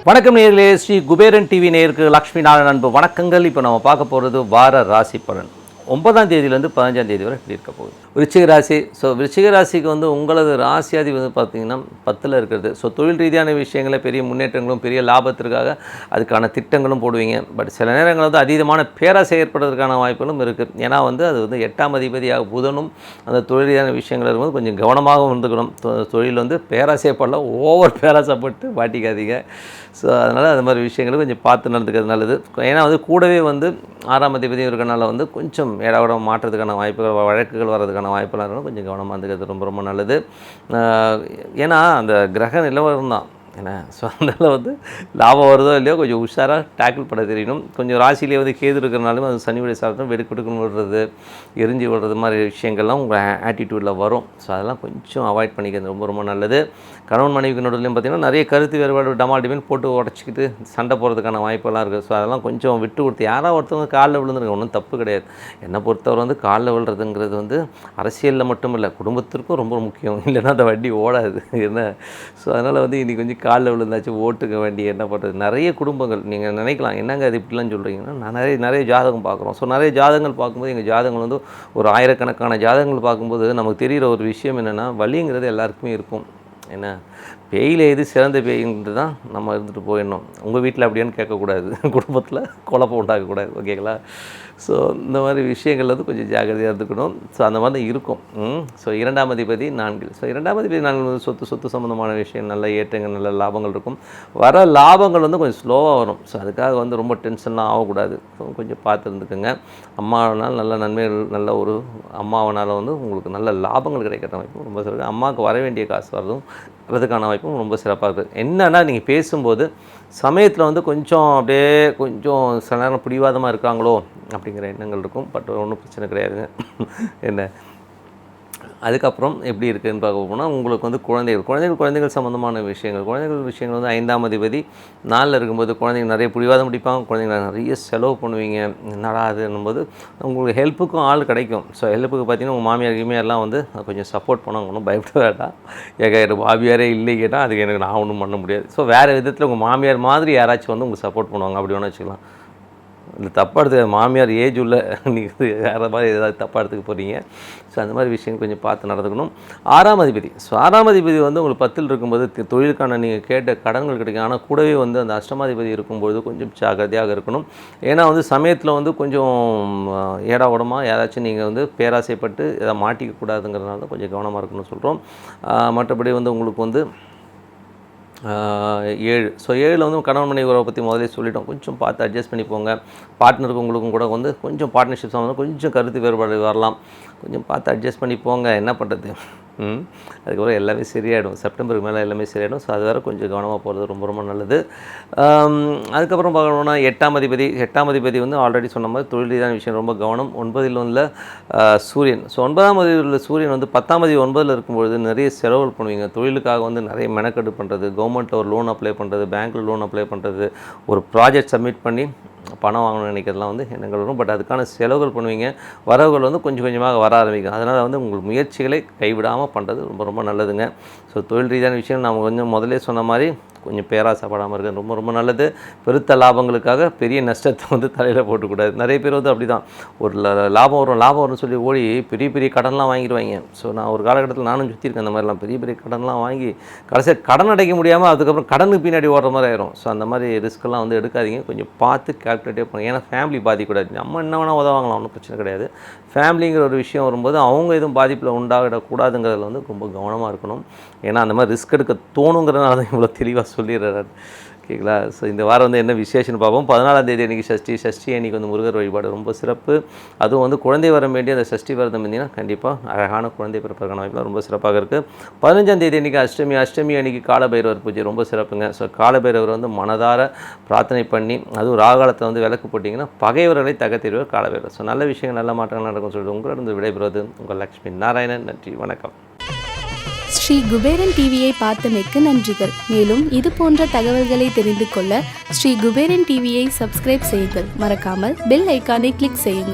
வணக்கம் நேயர்களே, ஸ்ரீ குபேரன் டிவி நேயருக்கு லக்ஷ்மி நாராயண அன்பு வணக்கங்கள். இப்போ நம்ம பார்க்க போகிறது வார ராசி பலன் 9ஆம் தேதியிலேருந்து 15ஆம் தேதி வரை எப்படி இருக்க போகுது. விருச்சிக ராசி. ஸோ விருச்சிக ராசிக்கு வந்து உங்களது ராசியாதி வந்து பார்த்திங்கன்னா 10ல் இருக்கிறது. ஸோ தொழில் ரீதியான விஷயங்களை பெரிய முன்னேற்றங்களும் பெரிய லாபத்திற்காக அதுக்கான திட்டங்களும் போடுவீங்க. பட் சில நேரங்கள் வந்து அதீதமான பேராசை ஏற்படுறதுக்கான வாய்ப்புகளும் இருக்குது. ஏன்னா வந்து அது வந்து 8ஆம் அதிபதியாக புதனும் அந்த தொழில் ரீதியான விஷயங்கள் இருக்கும்போது கொஞ்சம் கவனமாக இருந்துக்கணும். தொழில் வந்து பேராசைப்படல, ஓவர் பேராசைப்பட்டு மாட்டிக்காதீங்க. ஸோ அதனால் அது மாதிரி விஷயங்களும் கொஞ்சம் பார்த்து நடந்துக்கிறது நல்லது. ஏன்னா வந்து கூடவே வந்து 6ஆம் அதிபதியும் இருக்கிறனால வந்து கொஞ்சம் ஏடாவிடம் மாற்றத்துக்கான வாய்ப்புகள், வழக்குகள் வர்றதுக்கான வாய்ப்பெல்லாம் இருக்கணும். கொஞ்சம் கவனமாக இருந்துக்கிறது ரொம்ப ரொம்ப நல்லது. ஏன்னா அந்த கிரக நிலவரம் தான் ஏன்னா. ஸோ அதனால் வந்து லாபம் வருதோ இல்லையோ கொஞ்சம் உஷாராக டேக்கிள் பண்ண தெரியணும். கொஞ்சம் ராசியிலே வந்து கேது இருக்கிறனாலும் அது சனியுடைய சாப்பிட்டோம் வெடுக்கெடுக்குன்னு விடுறது, எரிஞ்சு விடுறது மாதிரி விஷயங்கள்லாம் உங்கள் ஆட்டிடியூடில் வரும். ஸோ அதெல்லாம் கொஞ்சம் அவாய்ட் பண்ணிக்கிறது ரொம்ப ரொம்ப நல்லது. கணவன் மனைவிக்கு நடுவுலையும் பார்த்திங்கன்னா நிறைய கருத்து வேறுபாடு டமால்டிமின் போட்டு உடச்சிக்கிட்டு சண்டை போகிறதுக்கான வாய்ப்பெல்லாம் இருக்குது. ஸோ அதெல்லாம் கொஞ்சம் விட்டு கொடுத்து யாராவது ஒருத்தவங்க காலில் விழுந்துருங்க, ஒன்றும் தப்பு கிடையாது. என்னை பொறுத்தவரை வந்து காலில் விழுறதுங்கிறது வந்து அரசியலில் மட்டும் இல்லை, குடும்பத்திற்கும் ரொம்ப முக்கியம். இல்லைன்னா அந்த வண்டி ஓடாது என்ன. ஸோ அதனால் வந்து இன்றைக்கி கொஞ்சம் காலில் விழுந்தாச்சும் ஓட்டுக்க வேண்டிய என்ன பண்ணுறது. நிறைய குடும்பங்கள் நீங்கள் நினைக்கலாம் என்னங்க அது இப்படிலாம் சொல்கிறீங்கன்னா, நான் நிறைய ஜாதகம் பார்க்குறோம். ஸோ நிறைய ஜாதகங்கள் பார்க்கும்போது எங்கள் ஜாதகங்கள் வந்து ஒரு ஆயிரக்கணக்கான ஜாதகங்கள் பார்க்கும்போது நமக்கு தெரிகிற ஒரு விஷயம் என்னென்னா, வலிங்கிறது எல்லாருக்குமே இருக்கும். என்ன பேயில் எது சிறந்த பேய்ன்றது தான் நம்ம இருந்துட்டு போயிடணும். உங்கள் வீட்டில் அப்படியான்னு கேட்கக்கூடாது, குடும்பத்தில் குழப்பம் உண்டாக்கக்கூடாது. ஓகேங்களா. ஸோ இந்த மாதிரி விஷயங்கள் வந்து கொஞ்சம் ஜாக்கிரதையாக இருந்துக்கணும். ஸோ அந்த மாதிரி தான் இருக்கும். ஸோ 2ஆம் அதிபதி 4. ஸோ 2ஆம் அதிபதி 4 வந்து சொத்து சம்மந்தமான விஷயம், நல்ல ஏற்றங்கள், நல்ல லாபங்கள் இருக்கும். வர லாபங்கள் வந்து கொஞ்சம் ஸ்லோவாக வரும். ஸோ அதுக்காக வந்து ரொம்ப டென்ஷன்லாம் ஆகக்கூடாது. கொஞ்சம் பார்த்து இருந்துக்குங்க. அம்மாவனால் நல்ல நன்மைகள், நல்ல ஒரு அம்மாவனால் வந்து உங்களுக்கு நல்ல லாபங்கள் கிடைக்கிற வாய்ப்பும் ரொம்ப சிறப்பு. அம்மாவுக்கு வர வேண்டிய காசு வரதுக்கான வாய்ப்பும் ரொம்ப சிறப்பாக இருக்குது. என்னென்னா நீங்கள் பேசும்போது சமயத்தில் வந்து கொஞ்சம் அப்படியே கொஞ்சம் சில நேரம் பிடிவாதமாக இருக்காங்களோ அப்படிங்கிற எண்ணங்கள் இருக்கும். பட் ஒன்றும் பிரச்சனை கிடையாதுங்க. என்ன அதுக்கப்புறம் எப்படி இருக்குதுன்னு பார்க்க போனால் உங்களுக்கு வந்து குழந்தைகள் சம்மந்தமான குழந்தைகள் விஷயங்கள் வந்து 5ஆம் அதிபதி 4ல் இருக்கும்போது குழந்தைங்க நிறைய பிடிவாதம் பிடிப்பாங்க. குழந்தைங்க நிறைய செலவு பண்ணுவீங்க. என்னடா அதுன்னும்போது உங்களுக்கு ஹெல்ப்புக்கும் ஆள் கிடைக்கும். ஸோ ஹெல்ப்புக்கு பார்த்தீங்கன்னா உங்கள் மாமியார்லாம் வந்து கொஞ்சம் சப்போர்ட் பண்ணாங்க. ஒன்றும் பயப்பட வேண்டாம். எனக்கு மாமியாரே இல்லை கேட்டால் அதுக்கு எனக்கு நான் ஒன்றும் பண்ண முடியாது. ஸோ வேறு விதத்தில் உங்கள் மாமியார் மாதிரி யாராச்சும் வந்து உங்களுக்கு சப்போர்ட் பண்ணுவாங்க. அப்படி வேணா வச்சுக்கலாம். இல்லை தப்பாக எடுத்து மாமியார் ஏஜ் உள்ள நீங்கள் வேறு மாதிரி ஏதாவது தப்பாக எடுத்துக்க போகிறீங்க. ஸோ அந்த மாதிரி விஷயம் கொஞ்சம் பார்த்து நடந்துக்கணும். 6ஆம் அதிபதி. ஸோ 6ஆம் அதிபதி வந்து உங்களுக்கு 10ல் இருக்கும்போது தொழிலுக்கான நீங்கள் கேட்ட கடன்கள் கிடைக்கும். ஆனால் கூடவே வந்து அந்த அஷ்டமாதிபதி இருக்கும்பொழுது கொஞ்சம் ஜாக்கிரதையாக இருக்கணும். ஏன்னா வந்து சமயத்தில் வந்து கொஞ்சம் ஏடா உடமாக யாராச்சும் நீங்கள் வந்து பேராசைப்பட்டு எதாவது மாட்டிக்கக்கூடாதுங்கிறதுனால தான் கொஞ்சம் கவனமாக இருக்கணும்னு சொல்கிறோம். மற்றபடி வந்து உங்களுக்கு வந்து 7. ஸோ 7ல் வந்து கணவன் மனைவி உறவை பற்றி முதலே சொல்லிட்டோம். கொஞ்சம் பார்த்து அட்ஜஸ்ட் பண்ணி போங்க. பார்ட்னருக்கு உங்களுக்கும் கூட வந்து கொஞ்சம் பார்ட்னர்ஷிப் சம்மந்தம் கொஞ்சம் கருத்து வேறுபாடு வரலாம். கொஞ்சம் பார்த்து அட்ஜஸ்ட் பண்ணி போங்க. என்ன பண்ணுறது. அதுக்கப்புறம் எல்லாமே சரியாயிடும். செப்டம்பருக்கு மேலே எல்லாமே சரியாயிடும். ஸோ அது வேறு கொஞ்சம் கவனமாக போகிறது ரொம்ப ரொம்ப நல்லது. அதுக்கப்புறம் பார்க்கணுன்னா 8ஆம் அதிபதி வந்து ஆல்ரெடி சொன்ன மாதிரி தொழில் ரீதியான விஷயம் ரொம்ப கவனம். 9ல் உள்ள சூரியன். ஸோ 9ஆம் அதிபதியில் உள்ள சூரியன் வந்து 10ஆம் அதிபதி 9ல் இருக்கும்பொழுது நிறைய செலவுகள் பண்ணுவீங்க. தொழிலுக்காக வந்து நிறைய மெனக்கெடு பண்ணுறது, கவர்மெண்ட்டில் ஒரு லோன் அப்ளை பண்ணுறது, பேங்க்கில் லோன் அப்ளை பண்ணுறது, ஒரு ப்ராஜெக்ட் சப்மிட் பண்ணி பணம் வாங்கணும்னு நினைக்கிறதுலாம் வந்து எண்ணங்கள் வரும். பட் அதுக்கான செலவுகள் பண்ணுவீங்க. வரவுகள் வந்து கொஞ்சம் கொஞ்சமாக வர ஆரம்பிக்கும். அதனால் வந்து உங்கள் முயற்சிகளை கைவிடாமல் பண்ணுறது ரொம்ப ரொம்ப நல்லதுங்க. ஸோ தொழில் ரீதியான விஷயம் நாம் கொஞ்சம் முதலே சொன்ன மாதிரி கொஞ்சம் பேராசைப்படாமல் இருக்கிறது ரொம்ப ரொம்ப நல்லது. பெருத்த லாபங்களுக்காக பெரிய நஷ்டத்தை வந்து தலையில் போட்டுக்கூடாது. நிறைய பேர் வந்து அப்படி தான் ஒரு லாபம் வரும்னு சொல்லி ஓடி பெரிய கடன்லாம் வாங்கிடுவாங்க. ஸோ நான் ஒரு காலகட்டத்தில் நானும் சுற்றிருக்கேன். அந்த மாதிரிலாம் பெரிய கடன்லாம் வாங்கி கடைசியாக கடன் அடைக்க முடியாமல் அதுக்கப்புறம் கடனுக்கு பின்னாடி ஓடுற மாதிரி ஆயிரும். ஸோ அந்த மாதிரி ரிஸ்க்கெல்லாம் வந்து எடுக்காதீங்க. கொஞ்சம் பார்த்து கால்குலேட்டே பண்ணுங்க. ஏன்னா ஃபேமிலி பாதிக்கூடாது. நம்ம என்ன வேணால் உதவாங்கலாம், ஒன்றும் பிரச்சனை கிடையாது. ஃபேமிலிங்கிற ஒரு விஷயம் வரும்போது அவங்க எதுவும் பாதிப்பில் உண்டாகிடக்கூடாதுங்கிறதுல வந்து ரொம்ப கவனமாக இருக்கணும். ஏன்னா அந்த மாதிரி ரிஸ்க் எடுக்க தோணுங்கிறதுனால தான் இவ்வளோ தெளிவாக சொல்லிடுறாரு. ஓகேங்களா. ஸோ இந்த வாரம் வந்து என்ன விசேஷம்னு பார்ப்போம். 14ஆம் தேதி அன்றைக்கி சஷ்டி அன்றைக்கி வந்து முருகர் வழிபாடு ரொம்ப சிறப்பு. அதுவும் வந்து குழந்தை வரம் வேண்டிய அந்த சஷ்டி விரதம் இருந்தீங்கன்னா கண்டிப்பாக அழகான குழந்தை பிறப்பதற்கான வாய்ப்புலாம் ரொம்ப சிறப்பாக இருக்குது. 15ஆம் தேதி அன்றைக்கி அஷ்டமி அன்றைக்கி காலபைரவர் பூஜை ரொம்ப சிறப்புங்க. ஸோ காலபைரவர் வந்து மனதார பிரார்த்தனை பண்ணி அதுவும் ராகாலத்தை வந்து விளக்கு போட்டிங்கன்னா பகைவர்களை தகர்த்திடுவார் காலபைரவர். ஸோ நல்ல விஷயங்கள் நல்ல மாற்றங்கள் நடக்கும்னு சொல்லிட்டு உங்களிடம் விடைபெறுவது உங்கள் லக்ஷ்மி நாராயணன். நன்றி, வணக்கம். ஸ்ரீ குபேரன் டிவியை பார்த்தமைக்கு நன்றிகள். மேலும் இது போன்ற தகவல்களை தெரிந்து கொள்ள ஸ்ரீ குபேரன் டிவியை சப்ஸ்கிரைப் செய்யுங்கள். மறக்காமல் பெல் ஐக்கானை கிளிக் செய்யுங்கள்.